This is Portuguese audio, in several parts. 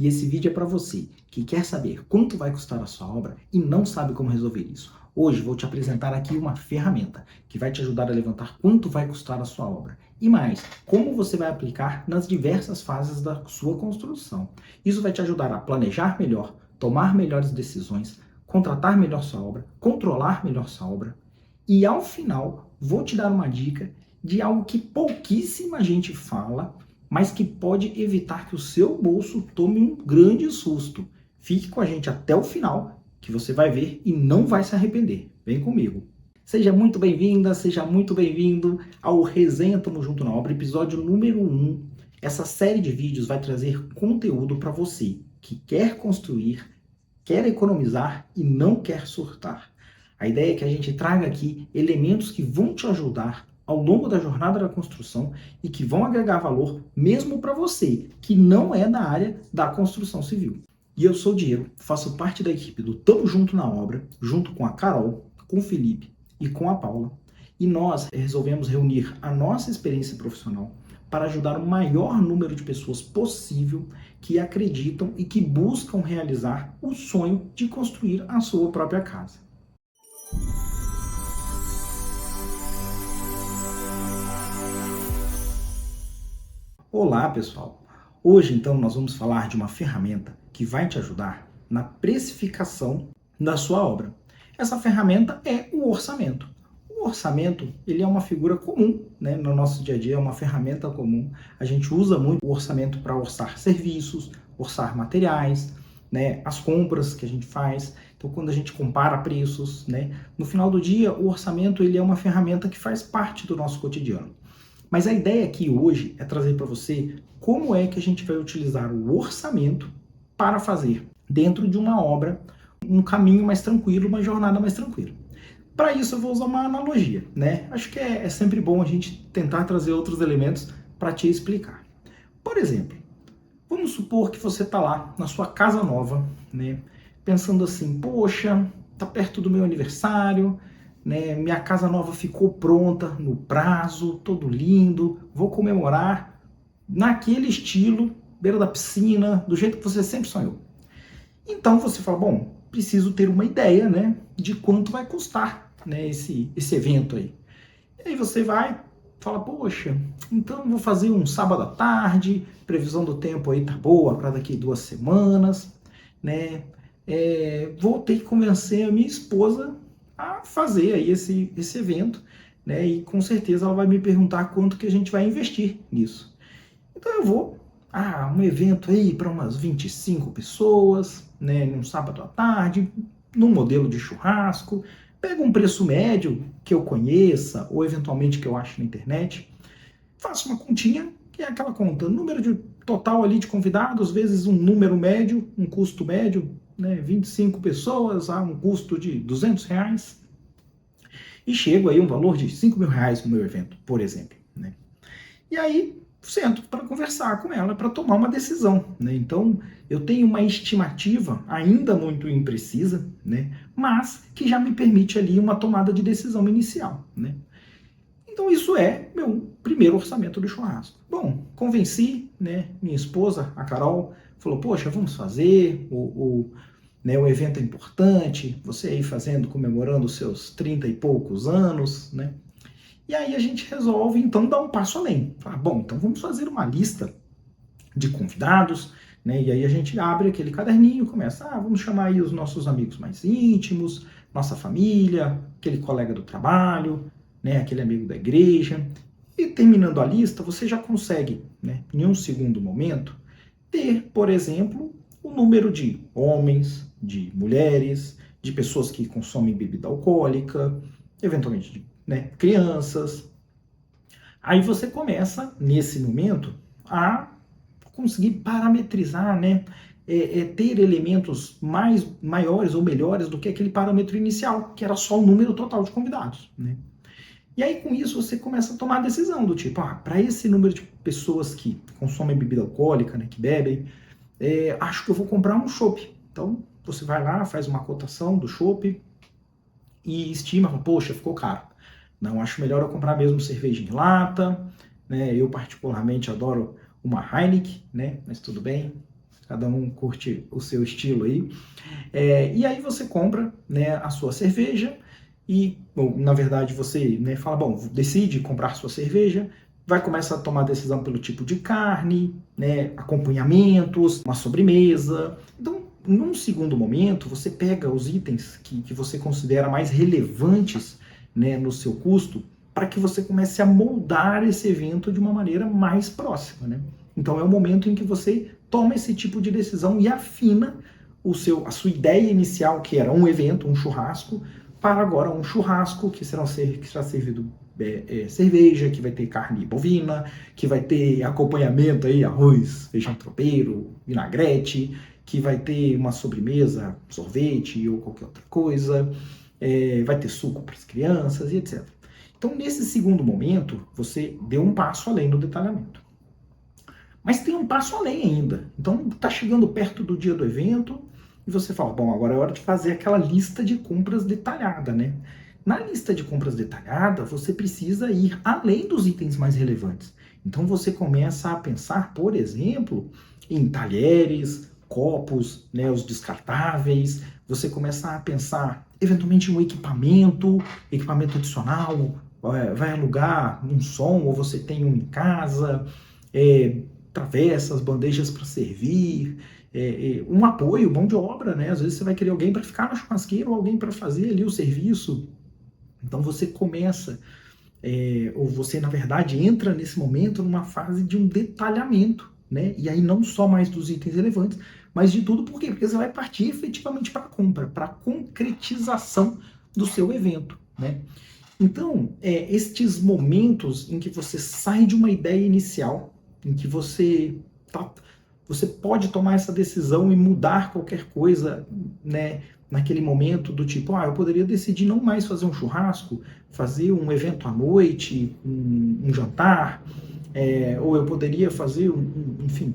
E esse vídeo é para você que quer saber quanto vai custar a sua obra e não sabe como resolver isso. Hoje vou te apresentar aqui uma ferramenta que vai te ajudar a levantar quanto vai custar a sua obra. E mais, como você vai aplicar nas diversas fases da sua construção. Isso vai te ajudar a planejar melhor, tomar melhores decisões, contratar melhor sua obra, controlar melhor sua obra. E ao final, vou te dar uma dica de algo que pouquíssima gente fala, mas que pode evitar que o seu bolso tome um grande susto. Fique com a gente até o final, que você vai ver e não vai se arrepender. Vem comigo. Seja muito bem-vinda, seja muito bem-vindo ao Resenha Tamo Junto na Obra, episódio número 1. Essa série de vídeos vai trazer conteúdo para você que quer construir, quer economizar e não quer surtar. A ideia é que a gente traga aqui elementos que vão te ajudar ao longo da jornada da construção e que vão agregar valor mesmo para você, que não é da área da construção civil. E eu sou o Diego, faço parte da equipe do Tamo Junto na Obra, junto com a Carol, com o Felipe e com a Paula. E nós resolvemos reunir a nossa experiência profissional para ajudar o maior número de pessoas possível que acreditam e que buscam realizar o sonho de construir a sua própria casa. Olá, pessoal! Hoje, então, nós vamos falar de uma ferramenta que vai te ajudar na precificação da sua obra. Essa ferramenta é o orçamento. O orçamento, ele é uma figura comum, né? No nosso dia a dia, é uma ferramenta comum. A gente usa muito o orçamento para orçar serviços, orçar materiais, né? As compras que a gente faz. Então, quando a gente compara preços, né? No final do dia, o orçamento, ele é uma ferramenta que faz parte do nosso cotidiano. Mas a ideia aqui hoje é trazer para você como é que a gente vai utilizar o orçamento para fazer dentro de uma obra um caminho mais tranquilo, uma jornada mais tranquila. Para isso eu vou usar uma analogia, né? Acho que é sempre bom a gente tentar trazer outros elementos para te explicar. Por exemplo, vamos supor que você está lá na sua casa nova, né? Pensando assim, poxa, tá perto do meu aniversário, né? Minha casa nova ficou pronta no prazo, todo lindo, vou comemorar naquele estilo, beira da piscina, do jeito que você sempre sonhou. Então você fala, bom, preciso ter uma ideia, né, de quanto vai custar, né, esse evento aí. E aí você vai, fala, poxa, então vou fazer um sábado à tarde, previsão do tempo aí tá boa para daqui 2 semanas, né? Vou ter que convencer a minha esposa a fazer aí esse evento, né? E com certeza ela vai me perguntar quanto que a gente vai investir nisso. Então eu vou, um evento aí para umas 25 pessoas, né? Num sábado à tarde, num modelo de churrasco, pego um preço médio que eu conheça, ou eventualmente que eu ache na internet, faço uma continha, que é aquela conta, número de total ali de convidados, vezes um número médio, um custo médio, né, 25 pessoas, a um custo de R$200, e chego aí a um valor de R$5.000 no meu evento, por exemplo, né? E aí sento para conversar com ela, para tomar uma decisão, né? Então eu tenho uma estimativa ainda muito imprecisa, né, mas que já me permite ali uma tomada de decisão inicial, né? Então isso é meu primeiro orçamento do churrasco. Bom, convenci, né, minha esposa, a Carol, falou, poxa, vamos fazer, né, o evento é importante, você aí fazendo, comemorando os seus 30 e poucos anos, né? E aí a gente resolve, então, dar um passo além. Fala, bom, então vamos fazer uma lista de convidados, né? E aí a gente abre aquele caderninho, começa, vamos chamar aí os nossos amigos mais íntimos, nossa família, aquele colega do trabalho, né, aquele amigo da igreja. E terminando a lista, você já consegue, né, em um segundo momento, ter, por exemplo, o número de homens, de mulheres, de pessoas que consomem bebida alcoólica, eventualmente de, né, crianças. Aí você começa, nesse momento, a conseguir parametrizar, né, ter elementos maiores ou melhores do que aquele parâmetro inicial, que era só o número total de convidados, né? E aí, com isso, você começa a tomar a decisão do tipo, para esse número de pessoas que consomem bebida alcoólica, né, que bebem, acho que eu vou comprar um chopp. Então, você vai lá, faz uma cotação do chopp e estima, poxa, ficou caro. Não, acho melhor eu comprar mesmo cerveja em lata, né? Eu particularmente adoro uma Heineken, né? Mas tudo bem, cada um curte o seu estilo aí. E aí você compra, né, a sua cerveja ou, na verdade, você, né, fala, bom, decide comprar sua cerveja, vai começar a tomar decisão pelo tipo de carne, né, acompanhamentos, uma sobremesa. Então, num segundo momento, você pega os itens que você considera mais relevantes, né, no seu custo, para que você comece a moldar esse evento de uma maneira mais próxima, né? Então é o momento em que você toma esse tipo de decisão e afina a sua ideia inicial, que era um evento, um churrasco, para agora um churrasco que será servido cerveja, que vai ter carne bovina, que vai ter acompanhamento aí, arroz, feijão tropeiro, vinagrete, que vai ter uma sobremesa, sorvete ou qualquer outra coisa, vai ter suco para as crianças e etc. Então, nesse segundo momento, você deu um passo além no detalhamento. Mas tem um passo além ainda. Então, está chegando perto do dia do evento e você fala, bom, agora é hora de fazer aquela lista de compras detalhada, né? Na lista de compras detalhada, você precisa ir além dos itens mais relevantes. Então, você começa a pensar, por exemplo, em talheres, copos, né, os descartáveis. Você começa a pensar, eventualmente, em um equipamento adicional, vai alugar um som ou você tem um em casa, travessas, bandejas para servir, um apoio, mão de obra, né? Às vezes você vai querer alguém para ficar na churrasqueira ou alguém para fazer ali o serviço. Então você começa, ou você na verdade entra nesse momento numa fase de um detalhamento, né? E aí não só mais dos itens relevantes, mas de tudo. Por quê? Porque você vai partir efetivamente para a compra, para a concretização do seu evento, né? Então, estes momentos em que você sai de uma ideia inicial, em que você pode tomar essa decisão e mudar qualquer coisa, né, naquele momento do tipo, eu poderia decidir não mais fazer um churrasco, fazer um evento à noite, um jantar, ou eu poderia fazer, enfim,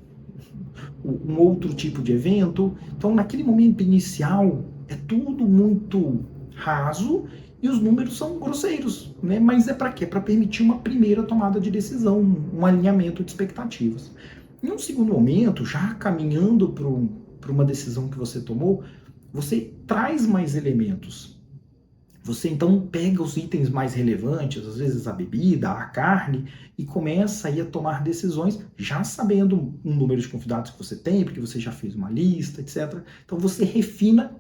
um outro tipo de evento. Então, naquele momento inicial, é tudo muito raso e os números são grosseiros, né? Mas é para quê? Para permitir uma primeira tomada de decisão, um alinhamento de expectativas. Em um segundo momento, já caminhando para uma decisão que você tomou, você traz mais elementos. Você então pega os itens mais relevantes, às vezes a bebida, a carne, e começa aí a tomar decisões já sabendo um número de convidados que você tem, porque você já fez uma lista, etc. Então você refina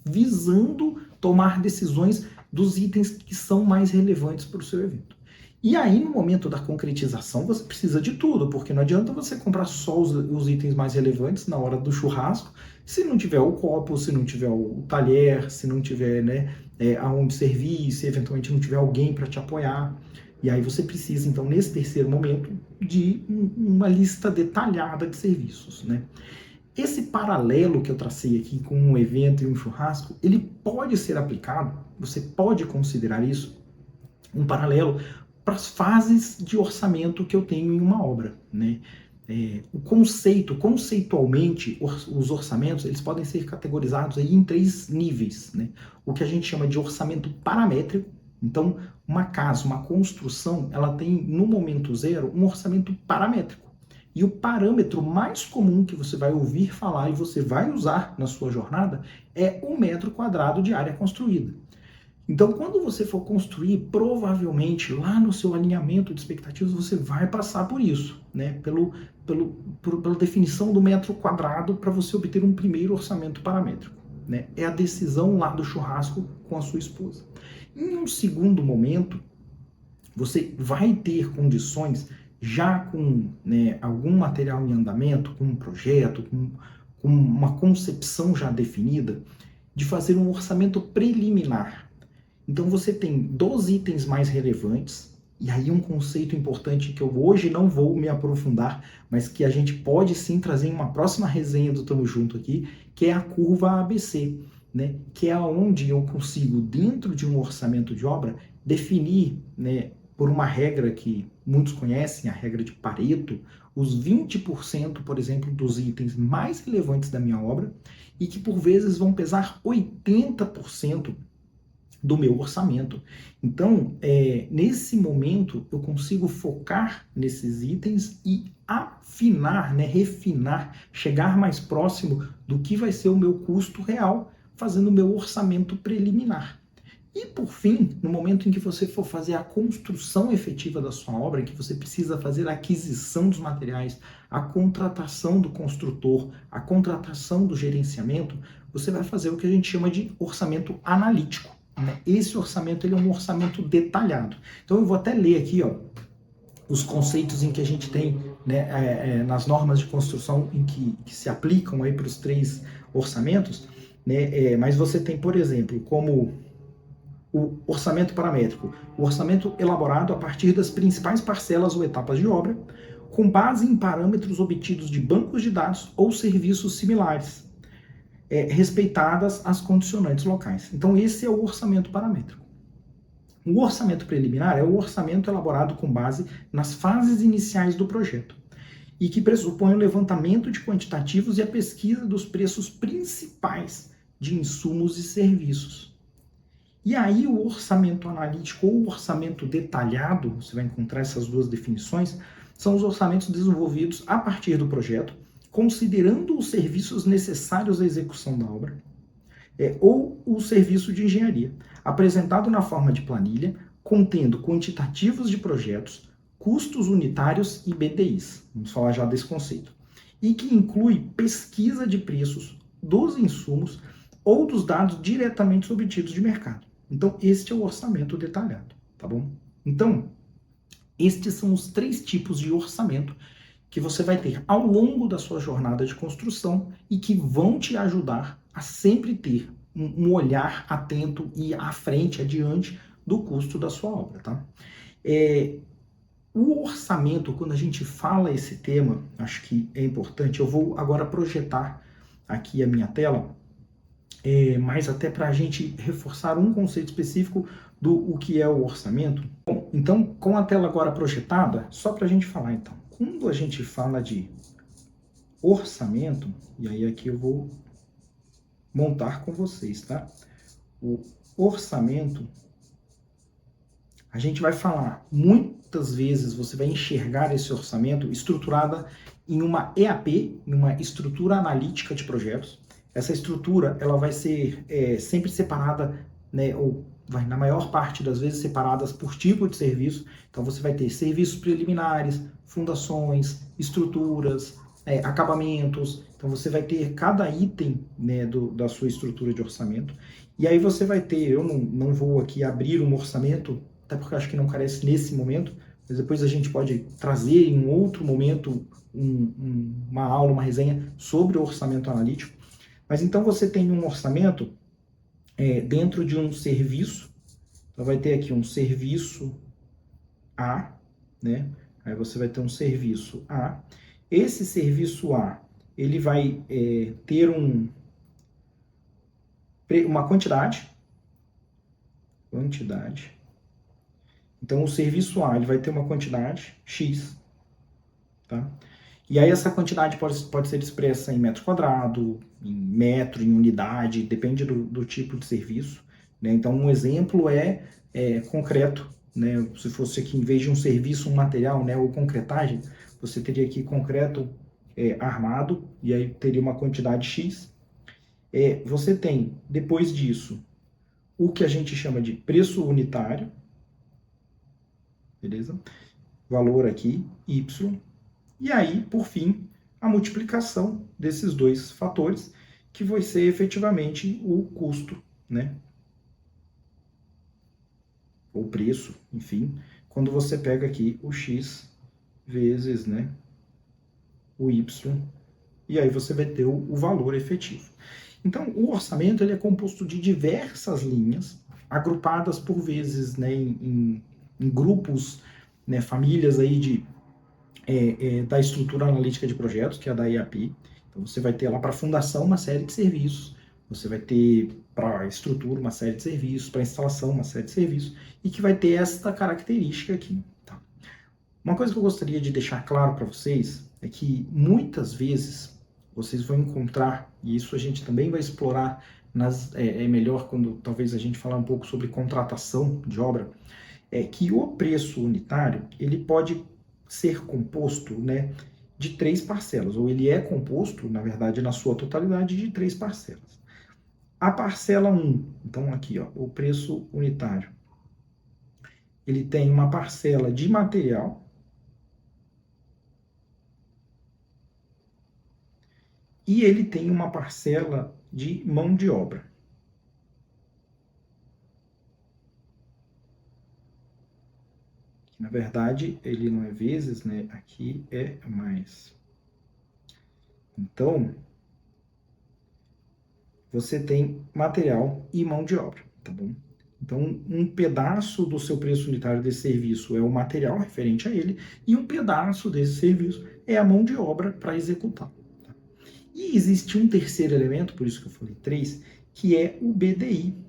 visando tomar decisões dos itens que são mais relevantes para o seu evento. E aí, no momento da concretização, você precisa de tudo, porque não adianta você comprar só os itens mais relevantes na hora do churrasco, se não tiver o copo, se não tiver o talher, se não tiver, né, aonde servir, se eventualmente não tiver alguém para te apoiar. E aí você precisa, então, nesse terceiro momento, de uma lista detalhada de serviços, né? Esse paralelo que eu tracei aqui com um evento e um churrasco, ele pode ser aplicado, você pode considerar isso um paralelo para as fases de orçamento que eu tenho em uma obra, né? Conceitualmente, os orçamentos, eles podem ser categorizados aí em 3 níveis, né? O que a gente chama de orçamento paramétrico. Então, uma casa, uma construção, ela tem, no momento zero, um orçamento paramétrico. E o parâmetro mais comum que você vai ouvir falar e você vai usar na sua jornada é o metro quadrado de área construída. Então, quando você for construir, provavelmente lá no seu alinhamento de expectativas, você vai passar por isso, né? Pela definição do metro quadrado para você obter um primeiro orçamento paramétrico, né? É a decisão lá do churrasco com a sua esposa. Em um segundo momento, você vai ter condições já com, né, algum material em andamento, com um projeto, com uma concepção já definida, de fazer um orçamento preliminar. Então você tem 2 itens mais relevantes, e aí um conceito importante que eu hoje não vou me aprofundar, mas que a gente pode sim trazer em uma próxima resenha do Tamo Junto aqui, que é a curva ABC, né? Que é onde eu consigo, dentro de um orçamento de obra, definir, né, por uma regra que muitos conhecem, a regra de Pareto, os 20%, por exemplo, dos itens mais relevantes da minha obra, e que por vezes vão pesar 80% do meu orçamento. Então, nesse momento, eu consigo focar nesses itens e afinar, né, refinar, chegar mais próximo do que vai ser o meu custo real, fazendo o meu orçamento preliminar. E, por fim, no momento em que você for fazer a construção efetiva da sua obra, em que você precisa fazer a aquisição dos materiais, a contratação do construtor, a contratação do gerenciamento, você vai fazer o que a gente chama de orçamento analítico. Né? Esse orçamento ele é um orçamento detalhado. Então, eu vou até ler aqui os conceitos em que a gente tem, né, nas normas de construção em que se aplicam para os 3 orçamentos. Né? Mas você tem, por exemplo, como o orçamento paramétrico, o orçamento elaborado a partir das principais parcelas ou etapas de obra, com base em parâmetros obtidos de bancos de dados ou serviços similares, respeitadas as condicionantes locais. Então, esse é o orçamento paramétrico. O orçamento preliminar é o orçamento elaborado com base nas fases iniciais do projeto e que pressupõe o levantamento de quantitativos e a pesquisa dos preços principais de insumos e serviços. E aí o orçamento analítico ou orçamento detalhado, você vai encontrar essas 2 definições, são os orçamentos desenvolvidos a partir do projeto, considerando os serviços necessários à execução da obra, ou o serviço de engenharia, apresentado na forma de planilha, contendo quantitativos de projetos, custos unitários e BDIs. Vamos falar já desse conceito. E que inclui pesquisa de preços dos insumos ou dos dados diretamente obtidos de mercado. Então, este é o orçamento detalhado, tá bom? Então, estes são os 3 tipos de orçamento que você vai ter ao longo da sua jornada de construção e que vão te ajudar a sempre ter um olhar atento e à frente, adiante do custo da sua obra, tá? O orçamento, quando a gente fala esse tema, acho que é importante, eu vou agora projetar aqui a minha tela, mas até para a gente reforçar um conceito específico do o que é o orçamento. Bom, então, com a tela agora projetada, só para a gente falar então, quando a gente fala de orçamento, e aí aqui eu vou montar com vocês, tá? O orçamento, a gente vai falar, muitas vezes você vai enxergar esse orçamento estruturada em uma EAP, em uma estrutura analítica de projetos. Essa estrutura, ela vai ser sempre separada, né, ou vai, na maior parte das vezes, separadas por tipo de serviço. Então, você vai ter serviços preliminares, fundações, estruturas, acabamentos. Então, você vai ter cada item, né, da sua estrutura de orçamento. E aí você vai ter, eu não vou aqui abrir um orçamento, até porque eu acho que não carece nesse momento, mas depois a gente pode trazer em um outro momento uma aula, uma resenha sobre o orçamento analítico. Mas então você tem um orçamento dentro de um serviço, então vai ter aqui um serviço A, né? Aí você vai ter um serviço A. Esse serviço A, ele vai ter uma quantidade. Então o serviço A, ele vai ter uma quantidade X, tá? E aí essa quantidade pode ser expressa em metro quadrado, em metro, em unidade, depende do tipo de serviço. Né? Então um exemplo concreto. Né? Se fosse aqui, em vez de um serviço, um material, né, ou concretagem, você teria aqui concreto armado, e aí teria uma quantidade X. Você tem, depois disso, o que a gente chama de preço unitário, beleza? Valor aqui, Y. E aí, por fim, a multiplicação desses 2 fatores, que vai ser efetivamente o custo, né? Ou preço, enfim, quando você pega aqui o X vezes, né, o Y, e aí você vai ter o valor efetivo. Então, o orçamento ele é composto de diversas linhas, agrupadas por vezes, né, em grupos, né, famílias aí da estrutura analítica de projetos, que é a da EAP. Então, você vai ter lá para a fundação uma série de serviços, você vai ter para a estrutura uma série de serviços, para a instalação uma série de serviços, e que vai ter esta característica aqui. Tá? Uma coisa que eu gostaria de deixar claro para vocês é que muitas vezes vocês vão encontrar, e isso a gente também vai explorar é melhor quando talvez a gente falar um pouco sobre contratação de obra, é que o preço unitário ele pode ser composto, né, de 3 parcelas, ou ele é composto, na verdade, na sua totalidade, de 3 parcelas. A parcela 1, então aqui, ó, o preço unitário, ele tem uma parcela de material e ele tem uma parcela de mão de obra. Na verdade, ele não é vezes, né? Aqui é mais. Então, você tem material e mão de obra, tá bom? Então, um pedaço do seu preço unitário desse serviço é o material referente a ele, e um pedaço desse serviço é a mão de obra para executar. Tá? E existe um terceiro elemento, por isso que eu falei 3, que é o BDI.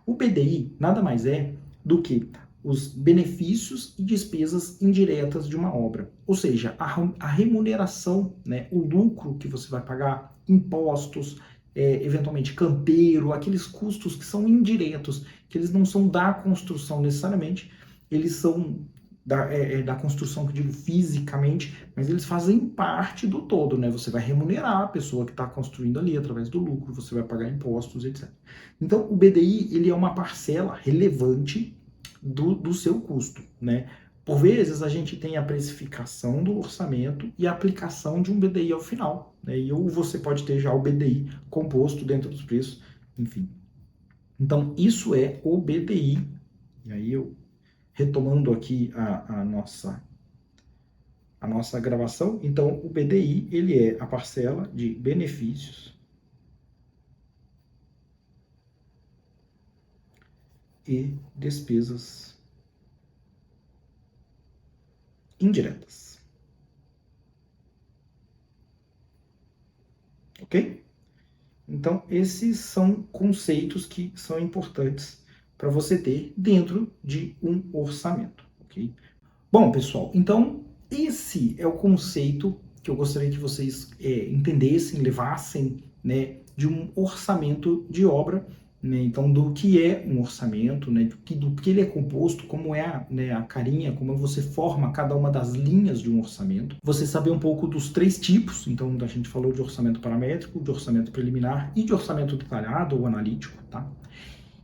O BDI nada mais é do que os benefícios e despesas indiretas de uma obra, ou seja, a remuneração, né, o lucro que você vai pagar, impostos, eventualmente canteiro, aqueles custos que são indiretos, que eles não são da construção necessariamente, eles são da construção, que eu digo fisicamente, mas eles fazem parte do todo, né? Você vai remunerar a pessoa que está construindo ali através do lucro, você vai pagar impostos, etc. Então, o BDI ele é uma parcela relevante do seu custo, né? Por vezes a gente tem a precificação do orçamento e a aplicação de um BDI ao final, né? E ou você pode ter já o BDI composto dentro dos preços, enfim. Então, isso é o BDI. E aí eu retomando aqui a nossa gravação, então o BDI ele é a parcela de benefícios e despesas indiretas. Ok? Então, esses são conceitos que são importantes para você ter dentro de um orçamento. Ok? Bom, pessoal, então esse é o conceito que eu gostaria que vocês entendessem, levassem, né, de um orçamento de obra, né, então do que é um orçamento, né, do que ele é composto, como é né, a carinha, como você forma cada uma das linhas de um orçamento. Você saber um pouco dos 3 tipos, então a gente falou de orçamento paramétrico, de orçamento preliminar e de orçamento detalhado ou analítico, tá?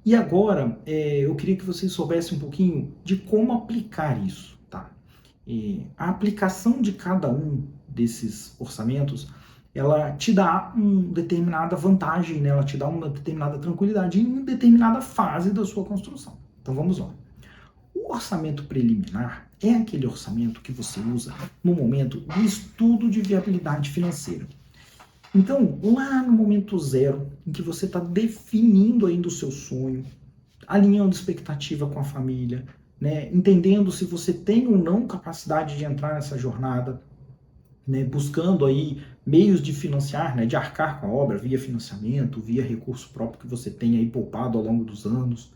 E agora, eu queria que vocês soubessem um pouquinho de como aplicar isso, tá? A aplicação de cada um desses orçamentos, ela te dá uma determinada vantagem, né? Ela te dá uma determinada tranquilidade em uma determinada fase da sua construção. Então vamos lá. O orçamento preliminar é aquele orçamento que você usa no momento do estudo de viabilidade financeira. Então, lá no momento zero, em que você está definindo ainda o seu sonho, alinhando expectativa com a família, né, entendendo se você tem ou não capacidade de entrar nessa jornada, né, buscando aí meios de financiar, né, de arcar com a obra via financiamento, via recurso próprio que você tenha aí poupado ao longo dos anos.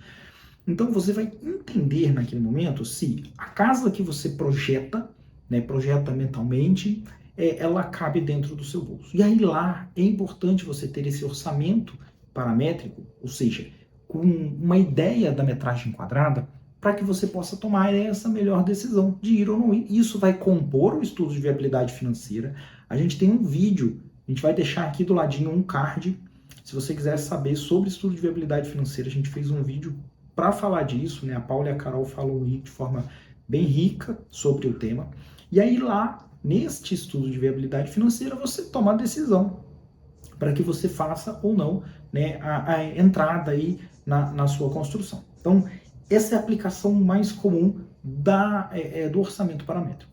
Então você vai entender naquele momento se a casa que você projeta, né, projeta mentalmente, ela cabe dentro do seu bolso. E aí lá é importante você ter esse orçamento paramétrico, ou seja, com uma ideia da metragem quadrada, para que você possa tomar essa melhor decisão de ir ou não ir. Isso vai compor o estudo de viabilidade financeira. A gente tem um vídeo, a gente vai deixar aqui do ladinho um card. Se você quiser saber sobre estudo de viabilidade financeira, a gente fez um vídeo para falar disso, né? A Paula e a Carol falam de forma bem rica sobre o tema. E aí lá, neste estudo de viabilidade financeira, você toma a decisão para que você faça ou não, né, a entrada aí na sua construção. Então, essa é a aplicação mais comum do orçamento paramétrico.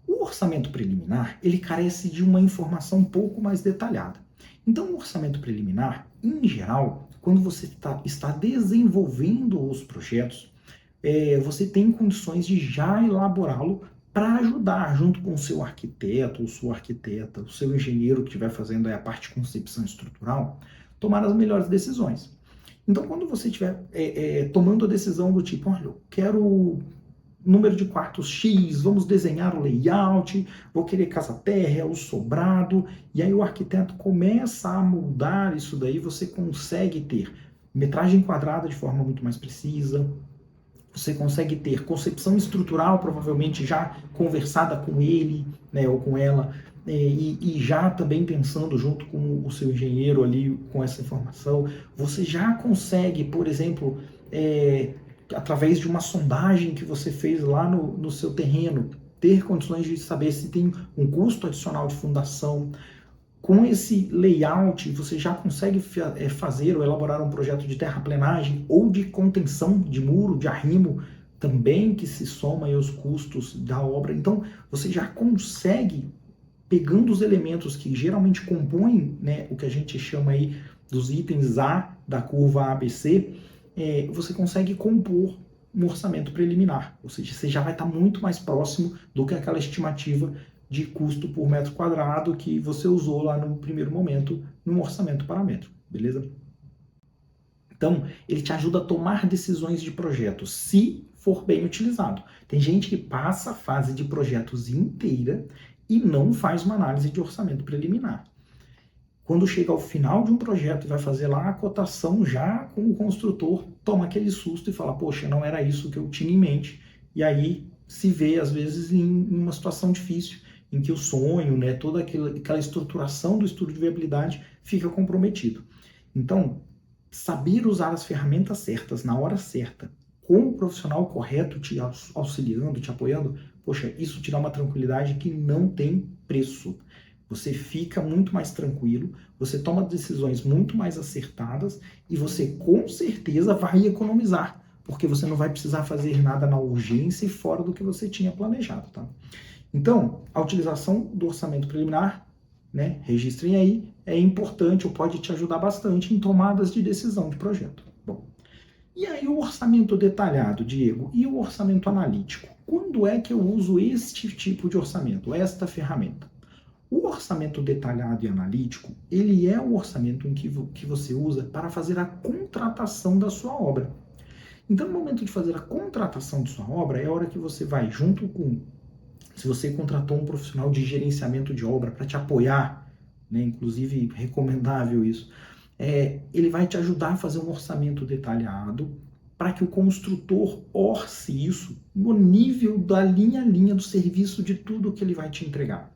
O orçamento preliminar, ele carece de uma informação um pouco mais detalhada. Então, o orçamento preliminar, em geral, quando você está desenvolvendo os projetos, você tem condições de já elaborá-lo para ajudar, junto com o seu arquiteto ou sua arquiteta, o seu engenheiro que estiver fazendo a parte de concepção estrutural, tomar as melhores decisões. Então, quando você estiver tomando a decisão do tipo, olha, eu quero número de quartos X, vamos desenhar o layout, vou querer casa térrea, o sobrado, e aí o arquiteto começa a moldar isso daí, você consegue ter metragem quadrada de forma muito mais precisa, você consegue ter concepção estrutural, provavelmente já conversada com ele, né, ou com ela, e já também pensando junto com o seu engenheiro ali com essa informação. Você já consegue, por exemplo, através de uma sondagem que você fez lá no seu terreno, ter condições de saber se tem um custo adicional de fundação. Com esse layout, você já consegue fazer ou elaborar um projeto de terraplenagem ou de contenção de muro, de arrimo, também que se soma aos custos da obra. Então, você já consegue, pegando os elementos que geralmente compõem, né, o que a gente chama aí dos itens A da curva ABC, você consegue compor um orçamento preliminar. Ou seja, você já vai estar muito mais próximo do que aquela estimativa de custo por metro quadrado que você usou lá no primeiro momento no orçamento paramétrico, beleza? Então, ele te ajuda a tomar decisões de projeto, se for bem utilizado. Tem gente que passa a fase de projetos inteira e não faz uma análise de orçamento preliminar. Quando chega ao final de um projeto e vai fazer lá a cotação já com o construtor, toma aquele susto e fala, poxa, não era isso que eu tinha em mente. E aí se vê, às vezes, em uma situação difícil, em que o sonho, né, toda aquela estruturação do estudo de viabilidade fica comprometido. Então, saber usar as ferramentas certas, na hora certa, com o profissional correto te auxiliando, te apoiando, poxa, isso te dá uma tranquilidade que não tem preço. Você fica muito mais tranquilo, você toma decisões muito mais acertadas e você com certeza vai economizar, porque você não vai precisar fazer nada na urgência e fora do que você tinha planejado, tá? Então, a utilização do orçamento preliminar, né, registrem aí, é importante ou pode te ajudar bastante em tomadas de decisão de projeto. Bom, e aí o orçamento detalhado, Diego, e o orçamento analítico? Quando é que eu uso este tipo de orçamento, esta ferramenta? O orçamento detalhado e analítico, ele é o orçamento em que você usa para fazer a contratação da sua obra. Então, no momento de fazer a contratação de sua obra, é a hora que você vai junto com, se você contratou um profissional de gerenciamento de obra para te apoiar, né, inclusive recomendável isso, ele vai te ajudar a fazer um orçamento detalhado para que o construtor orce isso no nível da linha a linha do serviço de tudo que ele vai te entregar.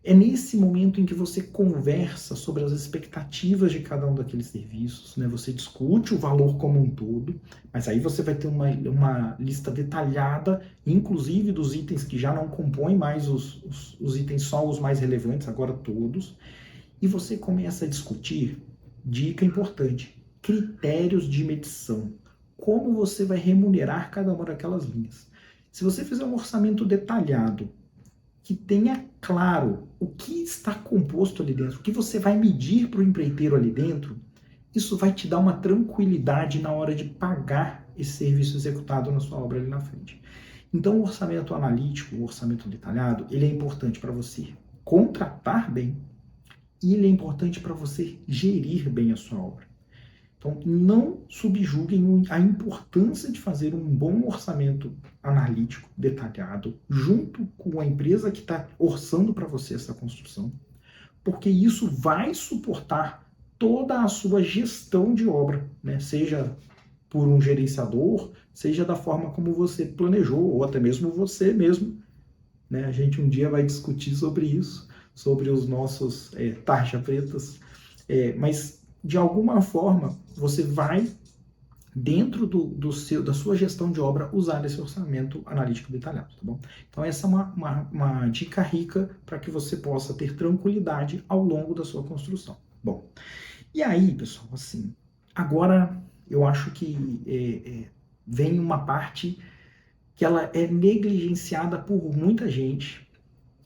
É nesse momento em que você conversa sobre as expectativas de cada um daqueles serviços, né? Você discute o valor como um todo, mas aí você vai ter uma lista detalhada, inclusive dos itens que já não compõem mais os itens, só os mais relevantes, agora todos, e você começa a discutir, dica importante, critérios de medição. Como você vai remunerar cada uma daquelas linhas. Se você fizer um orçamento detalhado, que tenha claro o que está composto ali dentro, o que você vai medir para o empreiteiro ali dentro, isso vai te dar uma tranquilidade na hora de pagar esse serviço executado na sua obra ali na frente. Então, o orçamento analítico, o orçamento detalhado, ele é importante para você contratar bem e ele é importante para você gerir bem a sua obra. Então, não subjuguem a importância de fazer um bom orçamento analítico, detalhado, junto com a empresa que está orçando para você essa construção, porque isso vai suportar toda a sua gestão de obra, né? Seja por um gerenciador, seja da forma como você planejou, ou até mesmo você mesmo, né? A gente um dia vai discutir sobre isso, sobre os nossos tarja pretas, mas de alguma forma você vai, dentro da sua gestão de obra, usar esse orçamento analítico detalhado, tá bom? Então essa é uma dica rica para que você possa ter tranquilidade ao longo da sua construção. Bom, e aí, pessoal, assim, agora eu acho que vem uma parte que ela é negligenciada por muita gente,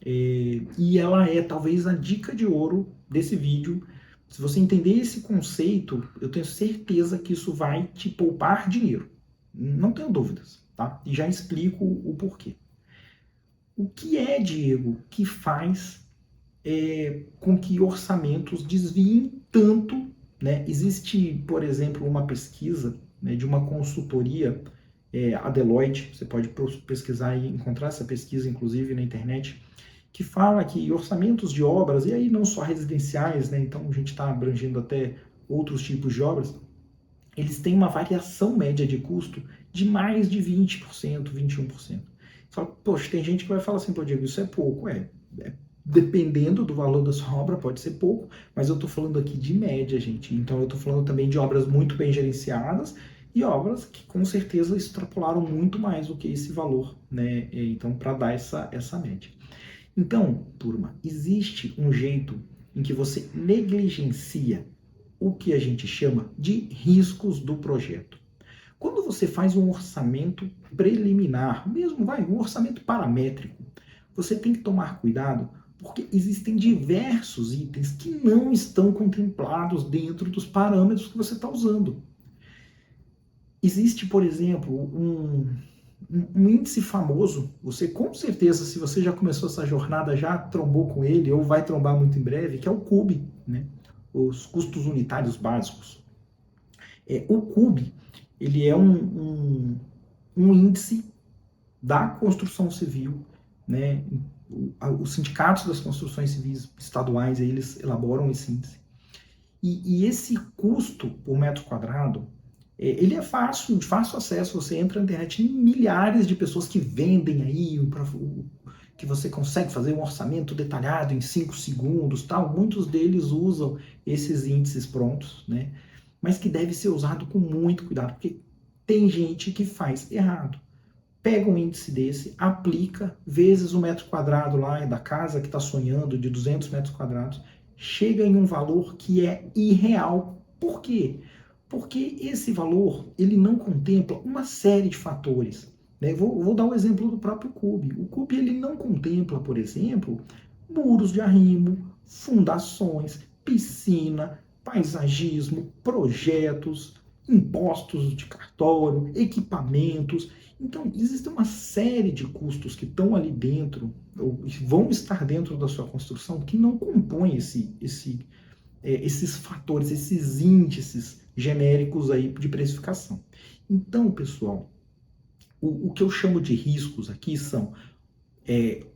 e ela é talvez a dica de ouro desse vídeo. Se você entender esse conceito, eu tenho certeza que isso vai te poupar dinheiro. Não tenho dúvidas, tá? E já explico o porquê. O que é, Diego, que faz com que orçamentos desviem tanto, né? Existe, por exemplo, uma pesquisa, né, de uma consultoria a Deloitte, você pode pesquisar e encontrar essa pesquisa, inclusive, na internet, que fala que orçamentos de obras, e aí não só residenciais, né, então a gente está abrangendo até outros tipos de obras, eles têm uma variação média de custo de mais de 20%, 21%. Só que, poxa, tem gente que vai falar assim, pô, Diego, isso é pouco. Dependendo do valor da sua obra, pode ser pouco, mas eu estou falando aqui de média, gente. Então eu estou falando também de obras muito bem gerenciadas e obras que com certeza extrapolaram muito mais do que esse valor, né? Então, para dar essa média. Então, turma, existe um jeito em que você negligencia o que a gente chama de riscos do projeto. Quando você faz um orçamento preliminar, mesmo um orçamento paramétrico, você tem que tomar cuidado porque existem diversos itens que não estão contemplados dentro dos parâmetros que você está usando. Existe, por exemplo, um índice famoso, você com certeza, se você já começou essa jornada, já trombou com ele ou vai trombar muito em breve, que é o CUB, né? Os custos unitários básicos. O CUB, ele é um índice da construção civil, né? Os sindicatos das construções civis estaduais, eles elaboram esse índice. E esse custo por metro quadrado, ele é fácil, de fácil acesso. Você entra na internet, tem milhares de pessoas que vendem aí, que você consegue fazer um orçamento detalhado em 5 segundos, tal. Muitos deles usam esses índices prontos, né? Mas que deve ser usado com muito cuidado, porque tem gente que faz errado. Pega um índice desse, aplica, vezes o metro quadrado lá da casa que está sonhando de 200 metros quadrados, chega em um valor que é irreal. Por quê? Porque esse valor ele não contempla uma série de fatores. Né? Vou dar o exemplo do próprio CUB. O CUB ele não contempla, por exemplo, muros de arrimo, fundações, piscina, paisagismo, projetos, impostos de cartório, equipamentos. Então, existe uma série de custos que estão ali dentro, ou vão estar dentro da sua construção, que não compõem esses fatores, esses índices genéricos aí de precificação. Então, pessoal, o que eu chamo de riscos aqui são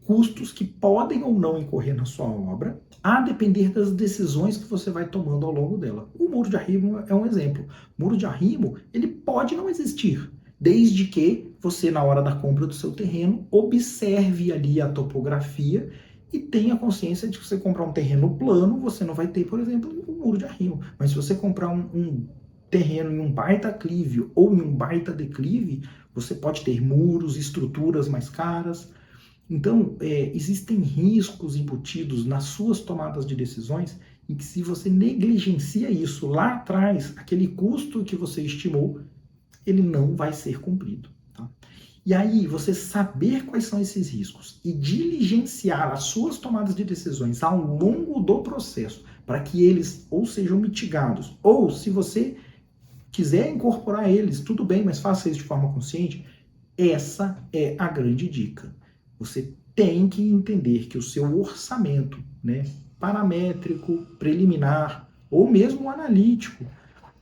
custos que podem ou não incorrer na sua obra, a depender das decisões que você vai tomando ao longo dela. O muro de arrimo é um exemplo. O muro de arrimo, ele pode não existir, desde que você, na hora da compra do seu terreno, observe ali a topografia e tenha consciência de que você comprar um terreno plano, você não vai ter, por exemplo, um muro de arrimo. Mas se você comprar um terreno em um baita aclive ou em um baita declive, você pode ter muros, estruturas mais caras. Então, existem riscos embutidos nas suas tomadas de decisões em que, se você negligencia isso lá atrás, aquele custo que você estimou, ele não vai ser cumprido. Tá? E aí, você saber quais são esses riscos e diligenciar as suas tomadas de decisões ao longo do processo, para que eles ou sejam mitigados, ou se você quiser incorporar eles, tudo bem, mas faça isso de forma consciente. Essa é a grande dica. Você tem que entender que o seu orçamento, né, paramétrico, preliminar ou mesmo analítico,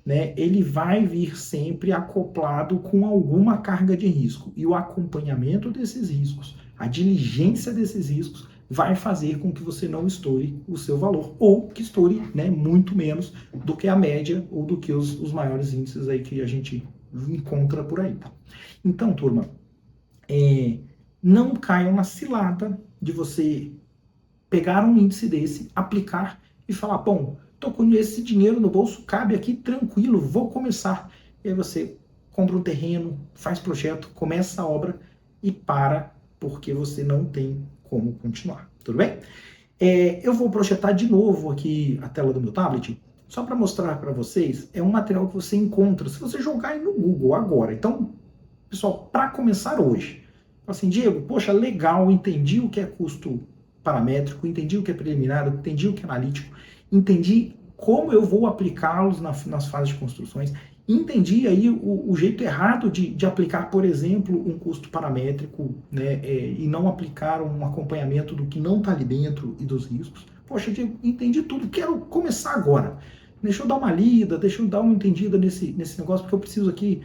né, ele vai vir sempre acoplado com alguma carga de risco. E o acompanhamento desses riscos, a diligência desses riscos, vai fazer com que você não estoure o seu valor, ou que estoure, né, muito menos do que a média ou do que os maiores índices aí que a gente encontra por aí. Tá? Então, turma, não caia na cilada de você pegar um índice desse, aplicar e falar, bom, tô com esse dinheiro no bolso, cabe aqui tranquilo, vou começar. E aí você compra um terreno, faz projeto, começa a obra e para, porque você não tem como continuar. Tudo bem? Eu vou projetar de novo aqui a tela do meu tablet, só para mostrar para vocês. É um material que você encontra se você jogar aí no Google agora. Então, pessoal, para começar hoje, assim, Diego, poxa, legal, entendi o que é custo paramétrico, entendi o que é preliminar, entendi o que é analítico, entendi como eu vou aplicá-los nas fases de construções, entendi aí o jeito errado de aplicar, por exemplo, um custo paramétrico, né, e não aplicar um acompanhamento do que não está ali dentro e dos riscos. Poxa, Diego, entendi tudo, quero começar agora. Deixa eu dar uma lida, deixa eu dar uma entendida nesse negócio, porque eu preciso aqui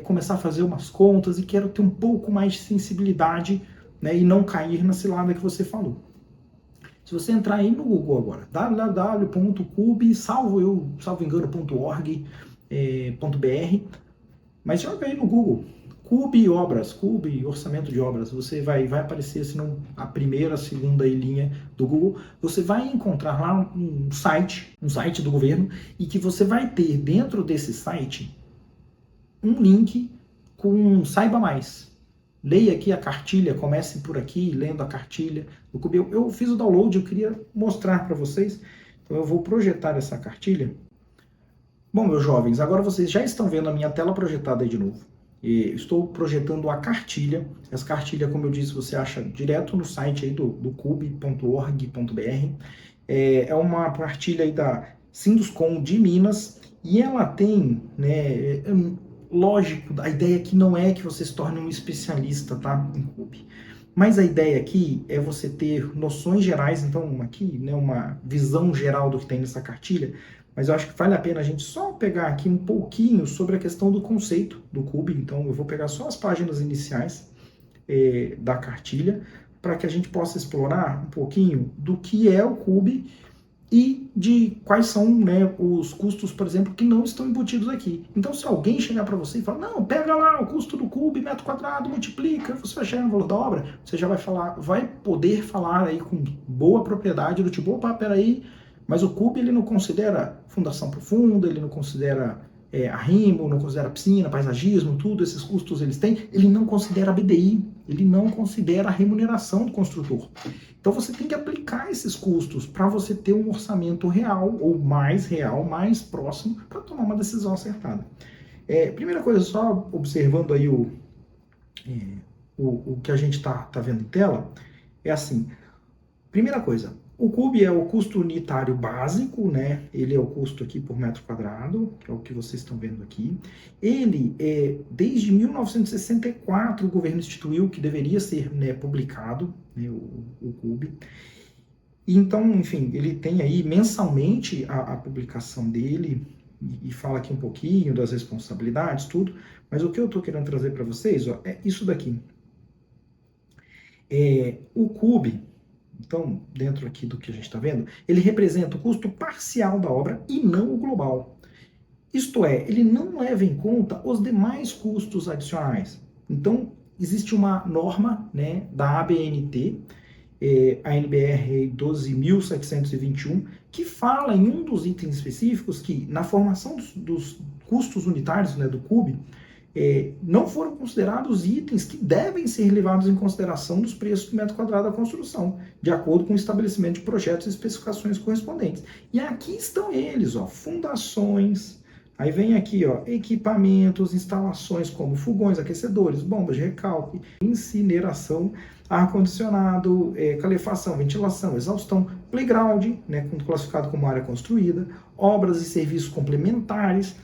começar a fazer umas contas e quero ter um pouco mais de sensibilidade, né, e não cair na cilada que você falou. Se você entrar aí no Google agora, www.cube, salvo engano.org.br, mas joga aí no Google, Cube Obras, Cube Orçamento de Obras, você vai aparecer assim, a primeira, a segunda linha do Google, você vai encontrar lá um site do governo, e que você vai ter dentro desse site um link com Saiba Mais. Leia aqui a cartilha, comece por aqui, lendo a cartilha do Cube. Eu fiz o download, eu queria mostrar para vocês, então eu vou projetar essa cartilha. Bom, meus jovens, agora vocês já estão vendo a minha tela projetada aí de novo. Estou projetando a cartilha. Essa cartilha, como eu disse, você acha direto no site aí do cube.org.br. É uma cartilha aí da Sinduscom de Minas, e ela tem, né, lógico, a ideia aqui não é que você se torne um especialista, tá, em Cube. Mas a ideia aqui é você ter noções gerais, então aqui, né, uma visão geral do que tem nessa cartilha, mas eu acho que vale a pena a gente só pegar aqui um pouquinho sobre a questão do conceito do Cube. Então eu vou pegar só as páginas iniciais da cartilha, para que a gente possa explorar um pouquinho do que é o Cube e de quais são, né, os custos, por exemplo, que não estão embutidos aqui. Então, se alguém chegar para você e falar, não, pega lá o custo do Cube, metro quadrado, multiplica, você vai chegar no valor da obra, você já vai poder falar aí com boa propriedade do tipo, opa, peraí, mas o Cube ele não considera fundação profunda, ele não considera arrimo, não considera piscina, paisagismo, tudo, esses custos eles têm, ele não considera a BDI, ele não considera a remuneração do construtor. Então você tem que aplicar esses custos para você ter um orçamento real, ou mais real, mais próximo, para tomar uma decisão acertada. Primeira coisa, só observando aí o que a gente está vendo em tela, é assim, primeira coisa, o Cube é o custo unitário básico, né? Ele é o custo aqui por metro quadrado, que é o que vocês estão vendo aqui. Ele, desde 1964, o governo instituiu que deveria ser, né, publicado, né, o Cube. Então, enfim, ele tem aí mensalmente a publicação dele, e fala aqui um pouquinho das responsabilidades, tudo. Mas o que eu estou querendo trazer para vocês, ó, é isso daqui. O Cube, então, dentro aqui do que a gente está vendo, ele representa o custo parcial da obra e não o global. Isto é, ele não leva em conta os demais custos adicionais. Então, existe uma norma, né, da ABNT, a NBR 12.721, que fala em um dos itens específicos que, na formação dos custos unitários, né, do Cube, não foram considerados itens que devem ser levados em consideração dos preços do metro quadrado da construção, de acordo com o estabelecimento de projetos e especificações correspondentes. E aqui estão eles, ó, fundações, aí vem aqui, ó, equipamentos, instalações como fogões, aquecedores, bombas de recalque, incineração, ar-condicionado, calefação, ventilação, exaustão, playground, né, classificado como área construída, obras e serviços complementares,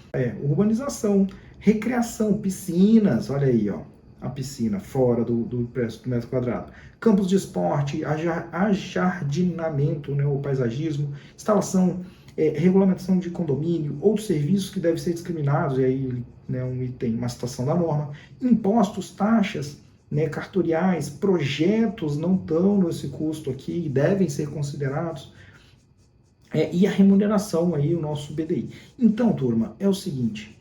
urbanização, recreação, piscinas, olha aí, ó, a piscina fora do preço do metro quadrado, campos de esporte, ajardinamento, né, o paisagismo, instalação, regulamentação de condomínio, outros serviços que devem ser discriminados, e aí, né, um item, uma citação da norma, impostos, taxas, né, cartoriais, projetos não estão nesse custo aqui, devem ser considerados, e a remuneração aí, o nosso BDI. Então, turma, é o seguinte,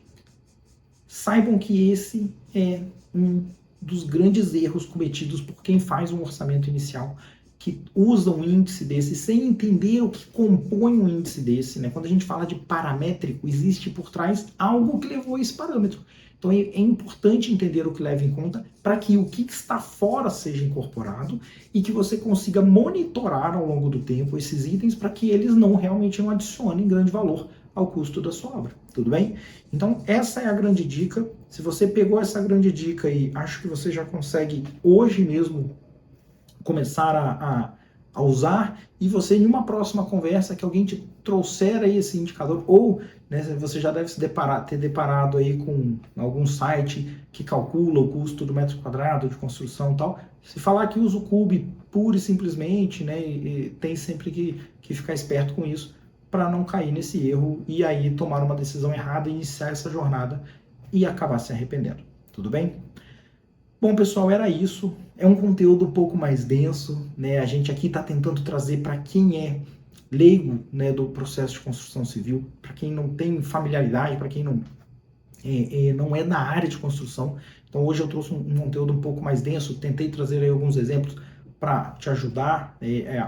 saibam que esse é um dos grandes erros cometidos por quem faz um orçamento inicial, que usa um índice desse sem entender o que compõe um índice desse, né? Quando a gente fala de paramétrico, existe por trás algo que levou a esse parâmetro. Então é importante entender o que leva em conta para que o que está fora seja incorporado e que você consiga monitorar ao longo do tempo esses itens para que eles realmente não adicionem grande valor ao custo da sua obra, tudo bem? Então essa é a grande dica. Se você pegou essa grande dica aí, acho que você já consegue hoje mesmo começar a usar, e você em uma próxima conversa que alguém te trouxer aí esse indicador, ou, né, você já deve ter deparado aí com algum site que calcula o custo do metro quadrado de construção e tal, se falar que usa o Cube pura e simplesmente, né, tem sempre que ficar esperto com isso, para não cair nesse erro e aí tomar uma decisão errada e iniciar essa jornada e acabar se arrependendo. Tudo bem? Bom, pessoal, era isso. É um conteúdo um pouco mais denso, né? A gente aqui está tentando trazer para quem é leigo, né, do processo de construção civil, para quem não tem familiaridade, para quem não é da área de construção. Então hoje eu trouxe um conteúdo um pouco mais denso, tentei trazer aí alguns exemplos para te ajudar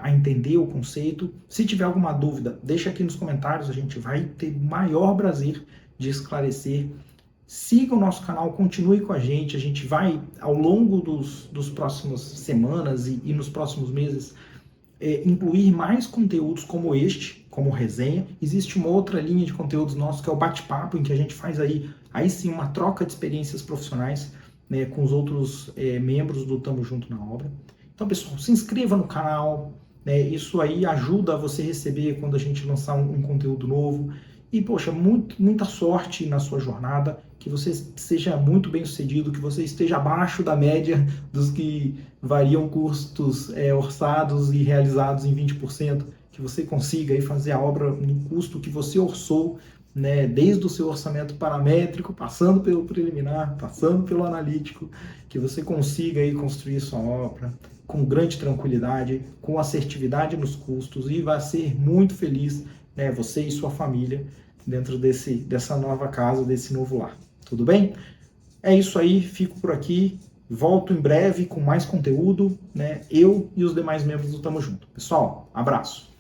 a entender o conceito. Se tiver alguma dúvida, deixa aqui nos comentários, a gente vai ter maior prazer de esclarecer. Siga o nosso canal, continue com a gente vai, ao longo dos próximas semanas e nos próximos meses, incluir mais conteúdos como este, como resenha. Existe uma outra linha de conteúdos nossos que é o bate-papo, em que a gente faz aí sim uma troca de experiências profissionais, né, com os outros membros do Tamo Junto na Obra. Então, pessoal, se inscreva no canal, né, isso aí ajuda você a receber quando a gente lançar um conteúdo novo. E, poxa, muita sorte na sua jornada, que você seja muito bem sucedido, que você esteja abaixo da média dos que variam custos orçados e realizados em 20%, que você consiga aí fazer a obra no custo que você orçou, né, desde o seu orçamento paramétrico, passando pelo preliminar, passando pelo analítico, que você consiga aí construir sua obra com grande tranquilidade, com assertividade nos custos e vai ser muito feliz, né, você e sua família, dentro dessa nova casa, desse novo lar. Tudo bem? É isso aí, fico por aqui. Volto em breve com mais conteúdo, né? Eu e os demais membros do Tamo Junto. Pessoal, abraço!